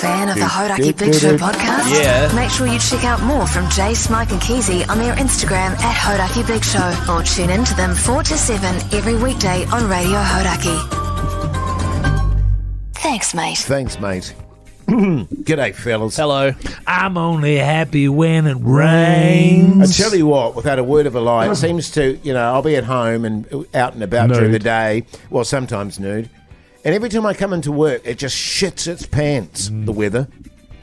fan of the Hauraki Big Show podcast? Yeah. Make sure you check out more from Jase, Mike and Keyzie on their Instagram at Hauraki Big Show, or tune in to them 4 to 7 every weekday on Radio Hauraki. Thanks, mate. Thanks, mate. G'day, fellas. Hello. I'm only happy when it rains. I tell you what, without a word of a lie, it seems to, I'll be at home and out and about during the day, well, sometimes nude, and every time I come into work, it just shits its pants, the weather.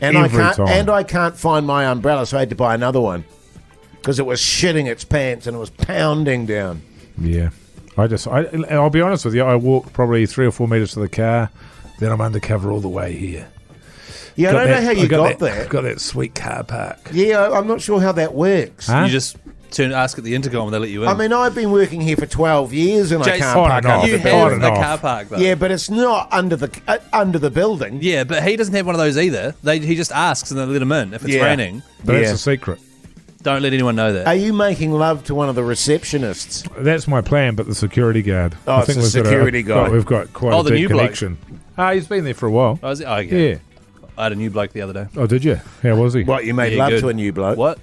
And I can't find my umbrella, so I had to buy another one because it was shitting its pants and it was pounding down. Yeah. I'll be honest with you, I walked probably 3 or 4 metres to the car, then I'm undercover all the way here. Yeah, I don't know how you got there. I've got that sweet car park. Yeah, I'm not sure how that works. Huh? You just ask at the intercom and they let you in. I mean, I've been working here for 12 years and I Jason, can't park under you the have building. a car park, though. Yeah, but it's not under the building. Yeah, but he doesn't have one of those either. He just asks and they let him in if it's raining. But it's a secret. Don't let anyone know that. Are you making love to one of the receptionists? That's my plan, but the security guard. Oh, it's the security guard. We've got quite a the deep new connection. He's been there for a while. Oh, is it? Oh, okay. Yeah. I had a new bloke the other day. Oh, did you? How was he? What, you made Yeah, love good. to a new bloke? What?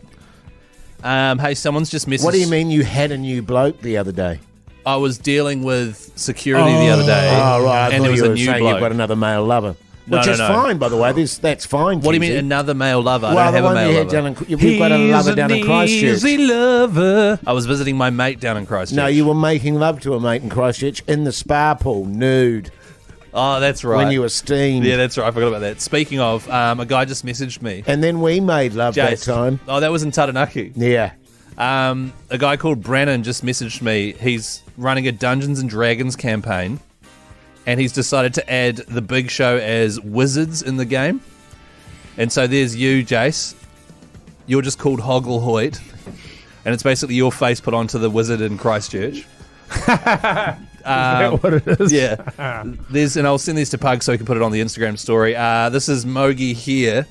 Hey, someone's just messaged. What do you mean you had a new bloke the other day? I was dealing with security the other day. Oh, right. I and thought there was you a were new saying bloke. you've got another male lover. No, Which is no. fine, by the way. That's fine. What do you mean Keyzie. another male lover? I Well, don't have the a one male you had lover. you've got a lover down in Christchurch. Easy lover. I was visiting my mate down in Christchurch. No, you were making love to a mate in Christchurch in the spa pool, nude, Oh, that's right. when you were steamed. Yeah, that's right. I forgot about that. Speaking of, a guy just messaged me. And then we made love Jase. that time. Oh, that was in Taranaki. Yeah. A guy called Brannon just messaged me. He's running a Dungeons and Dragons campaign, and he's decided to add the Big Show as wizards in the game. And so there's you, Jase. You're just called Hogglehoit, and it's basically your face put onto the wizard in Christchurch. Is that what it is? Yeah. And I'll send these to Pug so he can put it on the Instagram story. This is Mogi here.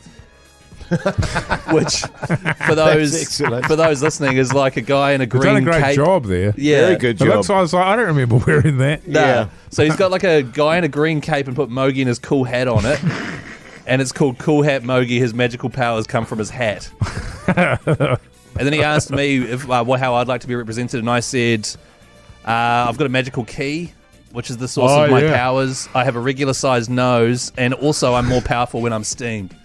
Which, for those listening, is like a guy in a green You've done a great cape. job there. Yeah. Very good But job. that's why I was like, I don't remember wearing that. Nah. Yeah. So he's got like a guy in a green cape and put Mogi in his cool hat on it. And it's called Cool Hat Mogi. His magical powers come from his hat. And then he asked me if how I'd like to be represented, and I said, I've got a magical key, which is the source of my powers. I have a regular sized nose, and also I'm more powerful when I'm steamed.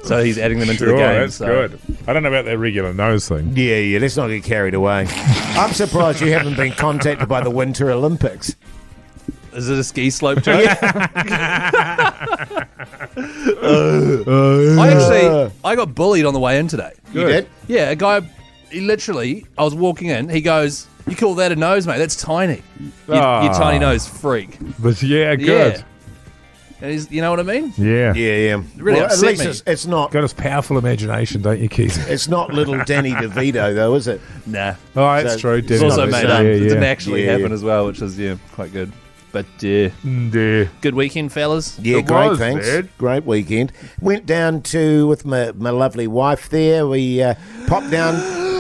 So he's adding them into the game. That's good. I don't know about that regular nose thing. Yeah, let's not get carried away. I'm surprised you haven't been contacted by the Winter Olympics. Is it a ski slope joke? I got bullied on the way in today. You did? Yeah, a guy, I was walking in, he goes, "You call that a nose, mate? That's tiny. You tiny nose freak." But yeah, good. Yeah. And he's, you know what I mean? Yeah. Yeah. Really at upset least me. it's not. Got this powerful imagination, don't you, Keith? It's not little Danny DeVito, though, is it? Nah. Oh, that's So- true. It's It's also made up. Yeah, It didn't yeah. actually Yeah. happen as well, which is, quite good. But, Yeah. good weekend, fellas. Yeah, It great, was, thanks. man. Great weekend. Went down with my lovely wife there. We popped down.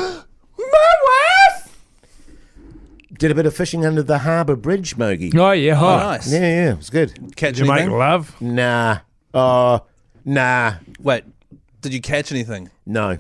Did a bit of fishing under the harbour bridge, Mogi. Oh, yeah. Oh, Hot. nice. Yeah, it was good. Catch Did you make anything? love? Nah. Oh, nah. Wait, did you catch anything? No.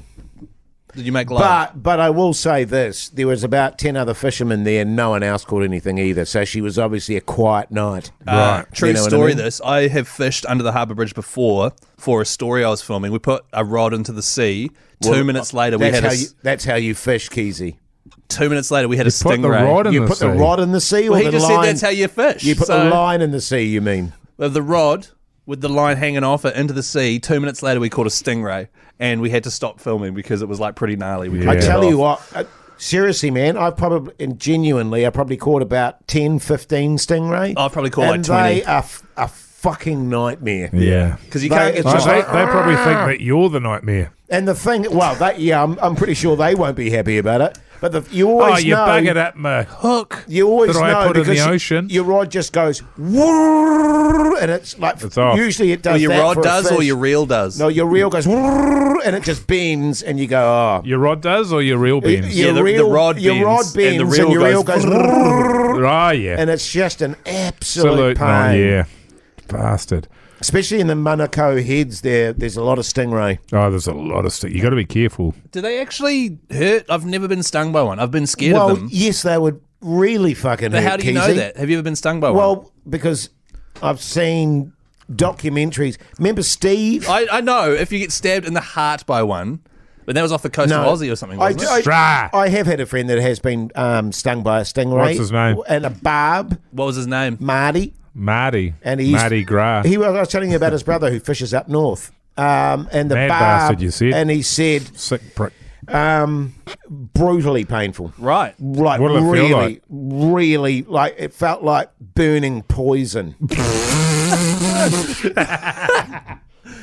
Did you make love? But I will say this. There was about 10 other fishermen there and no one else caught anything either. So she was obviously a quiet night. Right. True You know what I story, mean? this. I have fished under the harbour bridge before for a story I was filming. We put a rod into the sea. 2 minutes later, we had That's how you fish, Keyzie. 2 minutes later, we had a Put the stingray. rod in You the put the sea. rod in the sea, Well, or he the just line? said that's how you fish. You put the line in the sea. You mean? With the rod with the line hanging off it into the sea. 2 minutes later, we caught a stingray, and we had to stop filming because it was like pretty gnarly. We Yeah. couldn't I get tell it you off. what, seriously, man, I probably caught about 10, 15 stingray. I've probably caught like and 20. they are a fucking nightmare. Yeah. Because you They- can't. it's Oh, just they like, probably think that you're the nightmare. And the thing, I'm pretty sure they won't be happy about it. But you always you know. buggered up my hook You always that know I put in because the ocean. your rod just goes, whirr, and it's like It's off. usually it does. Or your that rod for a does, or fish. your reel does. No, your reel goes, whirr, and it just bends, and you go, oh. Your rod does or your reel bends? Yeah, the rod your bends, rod and bends, the and, reel your reel goes, goes, whirr, Oh, yeah. and it's just an absolute Absolute pain. no, yeah. bastard. Especially in the Manukau heads there's a lot of stingray. Oh, there's a lot of stuff. You got to be careful. Do they actually hurt? I've never been stung by one. I've been scared of them. Yes, they would really fucking But hurt, how do you know Keyzie. that? Have you ever been stung by one? Well, because I've seen documentaries. Remember Steve? I know if you get stabbed in the heart by one, but that was off the coast of Aussie or something, wasn't it? I have had a friend that has been stung by a stingray. What's his name? And a barb. What was his name? Marty. And he Marty Gras. I was telling you about his brother who fishes up north. And the Mad barb. bastard, you said. And he said, Sick prick. brutally painful. Right. Like What did it feel like? really, like it felt like burning poison.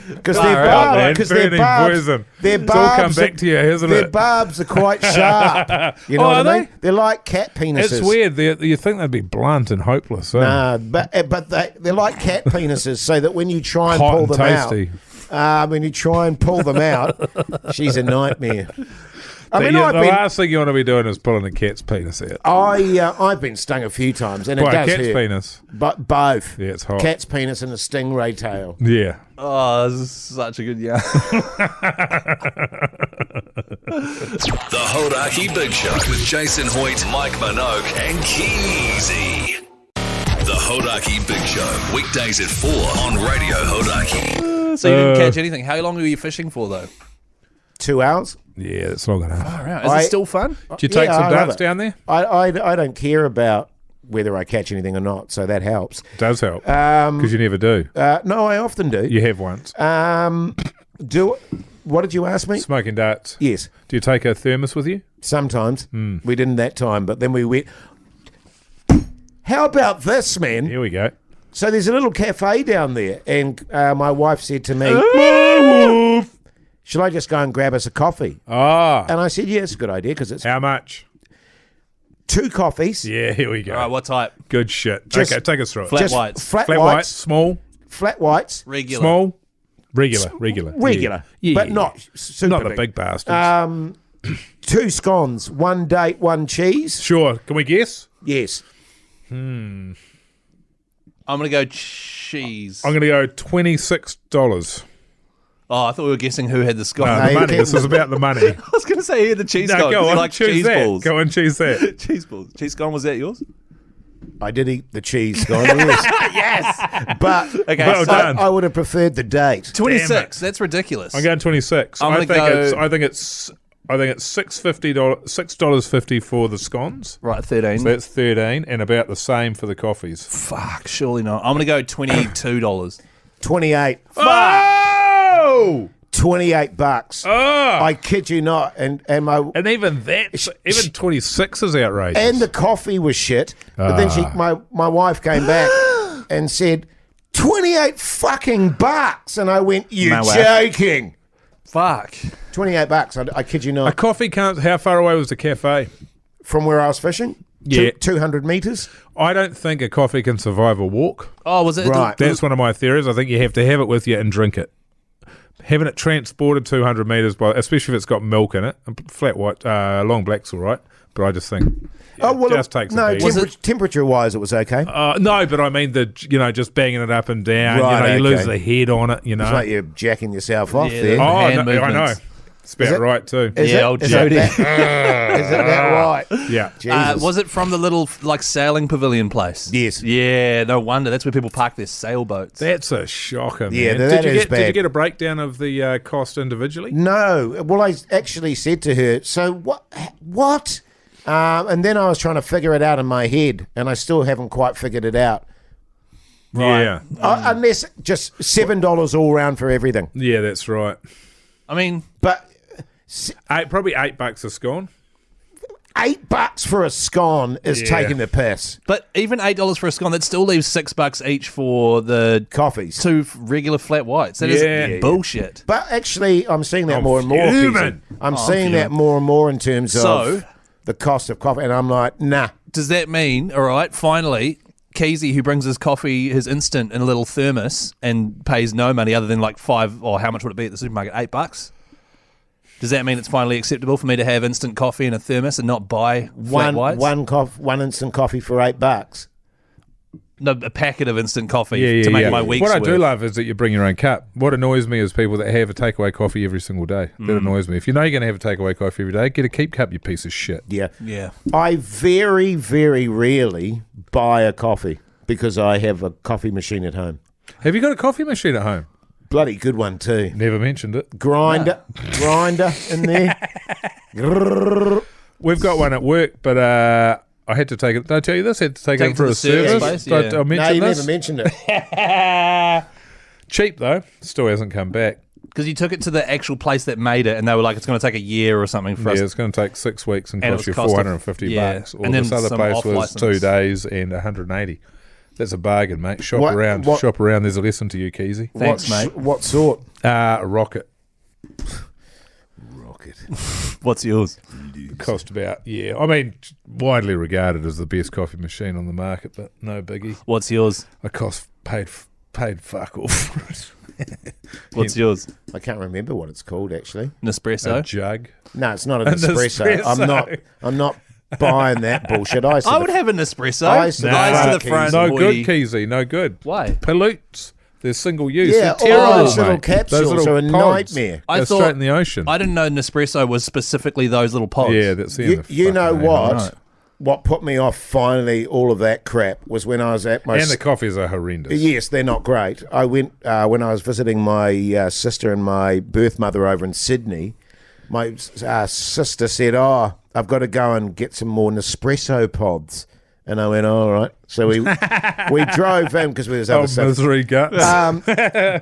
Because Burning poison. Their It's all come barbs, back to you, hasn't their it? barbs are quite sharp. You know Oh, what are I mean? they? They're like cat penises. It's weird. You think they'd be blunt and hopeless. Eh? But they're like cat penises, so that when you try and Hot pull and them tasty. out, she's a nightmare. I mean, The I've been, last thing you want to be doing is pulling a cat's penis out. I've been stung a few times, and it By a does cat's hurt. penis. But both. Yeah, it's hot. Cat's penis and a stingray tail. Yeah. Oh, this is such a good yarn. The Hauraki Big Show with Jason Hoyt, Mike Minogue, and Keyzie. The Hauraki Big Show, weekdays at 4 on Radio Hauraki. So you didn't catch anything. How long were you fishing for, though? 2 hours. Yeah, it's long enough. All right. Is it still fun? Did you take Yeah, some I love darts it. down there? I don't care about whether I catch anything or not, so that helps. Does help. Because you never do. No, I often do. You have once. What did you ask me? Smoking darts. Yes, Do you take a thermos with you? sometimes. We didn't that time, but then we went. How about this, man? Here we go. So there's a little cafe down there, and my wife said to me, "Shall I just go and grab us a coffee?" Ah, And I said, "Yeah, it's a good idea because it's how much? 2 coffees, Yeah, here we go. All right. What type? Good shit. Just Okay, take us through it. Flat just whites. flat, Flat whites, white, small, flat whites, Regular. small, regular. Yeah. but not super Not the big bastards. 2 scones, 1 date, 1 cheese. Sure. Can we guess? Yes. I'm going to go cheese. I'm going to go $26. Oh, I thought we were guessing who had the scone. No, No, the you money. can't- This is about the money. I was going to say, the cheese No, scone. go 'cause you on. like Choose cheese that. balls. Go on, choose that. Cheese balls. Cheese scone, was that yours? I did eat the cheese scone, yes. Yes. But Okay, Well so done. I would have preferred the date. 26. That's ridiculous. I'm going 26. I'm gonna go- I think it's $6.50 for the scones. Right, 13. So that's 13, and about the same for the coffees. Fuck, surely not. I'm going to go $22. 28. Oh! $28. Oh! I kid you not. And And even that, even 26 is outrageous. and the coffee was shit. But then my wife came back and said, 28 fucking bucks. And I went, "You My wife. joking?" Fuck. $28. I kid you a not. coffee can't. How far away was the cafe? From where I was fishing? Yeah. 200 metres? I don't think a coffee can survive a walk. Oh, was it? Right. That's one of my theories. I think you have to have it with you and drink it. Having it transported 200 metres, especially if it's got milk in it, flat white, long black's all right. But I just think it just takes no, a beat. temperature-wise, it was okay. No, but I mean just banging it up and down. Right, you lose okay. the head on it. It's like you're jacking yourself off Yeah, there. the- Oh, hand no, I know. movements. It's about Is it- right too. Is Yeah, it- old is Jody. Is that right? Yeah. Jesus. Was it from the little sailing pavilion place? Yes. Yeah, no wonder. That's where people park their sailboats. That's a shocker, man. Yeah, did that you is get Did you bad. get a breakdown of the cost individually? No. Well, I actually said to her, "So what?" And then I was trying to figure it out in my head, and I still haven't quite figured it out. Yeah. Unless just $7 all round for everything. Yeah, that's right. I mean, But Probably $8 a scone. $8 for a scone is Yeah. taking the piss. but even $8 for a scone, that still leaves $6 each for the Coffees. 2 regular flat whites. That is Yeah. bullshit. But actually, I'm seeing that I'm more and more. fuming. Keyzie. I'm seeing that more and more in terms So- of the cost of coffee, and I'm like, nah. Does that mean, all right, finally, Keyzie, who brings his coffee, his instant, in a little thermos and pays no money other than like $5, or how much would it be at the supermarket? $8? Does that mean it's finally acceptable for me to have instant coffee in a thermos and not buy flat whites? One instant coffee for $8. No, a packet of instant coffee to make my week's What I worth. do love is that you bring your own cup. What annoys me is people that have a takeaway coffee every single day. That annoys me. If you know you're going to have a takeaway coffee every day, get a keep cup, you piece of shit. Yeah. Yeah. I very, very rarely buy a coffee because I have a coffee machine at home. Have you got a coffee machine at home? Bloody good one too. Never mentioned it. Grinder in there. We've got one at work, but I had to take it. Did I tell you this? I had to take Take it it for to a the service service. place, yeah. Did I No, mention you this? never mentioned it. Cheap though. Still hasn't come back. Because you took it to the actual place that made it, and they were like, it's going to take a year or something for us. Yeah, it's going to take 6 weeks and And it cost was you cost of- $450 yeah. bucks. Or And then this other some place off was license. 2 days and 180. That's a bargain, mate. Shop What- around. what- Shop around. There's a lesson to you, Keyzie. Thanks, mate. What sort? A rocket. Rocket. What's yours? Cost about, I mean, widely regarded as the best coffee machine on the market, but no biggie. What's yours? I paid fuck all for it. What's yours? I can't remember what it's called actually. Nespresso? A jug. No, it's not an An espresso. espresso. I'm not buying that bullshit. I would have an espresso. Eyes to the Eyes to front, the front. No hoity. good, Keyzie. No good. Why? Pollutes. They're single use. Yeah, They're all terrible, those little mate. capsules Those little are a pods nightmare. I go thought- straight in the ocean. I didn't know Nespresso was specifically those little pods. Yeah, that's the You know fucking name. what? Right. What put me off finally all of that crap was when I was at my... And the coffees are horrendous. Yes, they're not great. I went when I was visiting my sister and my birth mother over in Sydney. My sister said, I've got to go and get some more Nespresso pods. And I went, all right. So we drove in because we was Oh, other stuff. misery guts.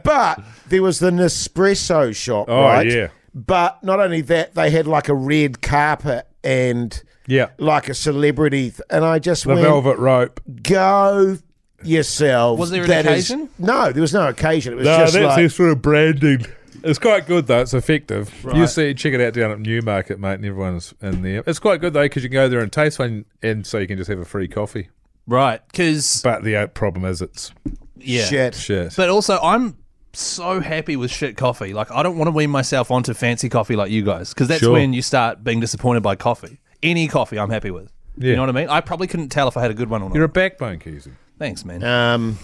But there was the Nespresso shop, Oh, right? yeah. But not only that, they had like a red carpet and Yeah. like a celebrity. And I just The went, velvet rope. go yourselves. Was there an That is- occasion? No, there was no occasion. It was No, just that's like... their sort of branding. It's quite good though. It's effective. You see, check it out down at Newmarket, mate, and everyone's in there. It's quite good though because you can go there and taste one, and so you can just have a free coffee. Right, because... But the problem is it's Yeah. Shit. But also, I'm so happy with shit coffee. Like, I don't want to wean myself onto fancy coffee like you guys, because that's Sure. when you start being disappointed by coffee. Any coffee I'm happy with. Yeah. You know what I mean? I probably couldn't tell if I had a good one or not. you're a backbone, Keyzie. Thanks, man.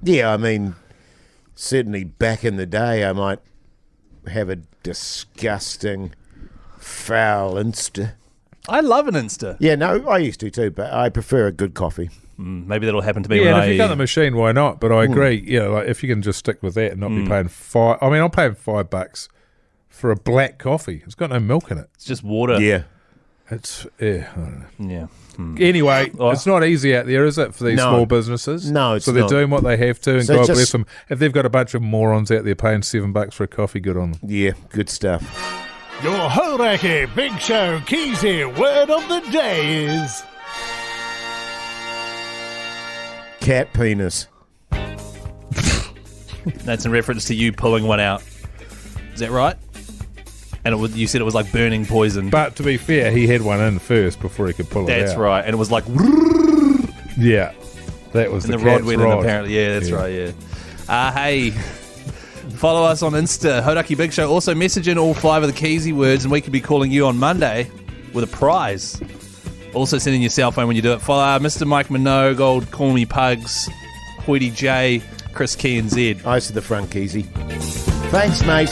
Yeah, I mean, certainly back in the day, I might have a disgusting, foul Insta. I love an Insta. Yeah, no, I used to too, but I prefer a good coffee. Maybe that'll happen to me Yeah, when and if I... you got the machine, why not? But I agree. Yeah, like if you can just stick with that and not be paying $5. I mean, I'm paying $5 for a black coffee. It's got no milk in it. It's just water. Yeah. It's I don't know. Yeah. Anyway, it's not easy out there, is it, for these No. small businesses? No, it's So they're not. doing what they have to, and So God just- bless them. If they've got a bunch of morons out there paying $7 for a coffee, good on them. Yeah, good stuff. Your Hauraki Big Show Keyzie word of the day is... Cat penis. That's in reference to you pulling one out. Is that right? And you said it was like burning poison. But to be fair, he had one in first before he could pull it out. That's right. And it was like... Yeah. That was And the the rod cat's went in, rod. apparently. Yeah, that's Yeah. right, yeah. Hey, follow us on Insta, Hauraki Big Show. Also, message in all 5 of the Keyzie words, and we could be calling you on Monday with a prize. Also, send in your cell phone when you do it. Follow Mr. Mike Minogue, old Call Me Pugs, Hoity J, Chris Key, and Zed. Eyes to the front, Keyzie. Thanks, mate.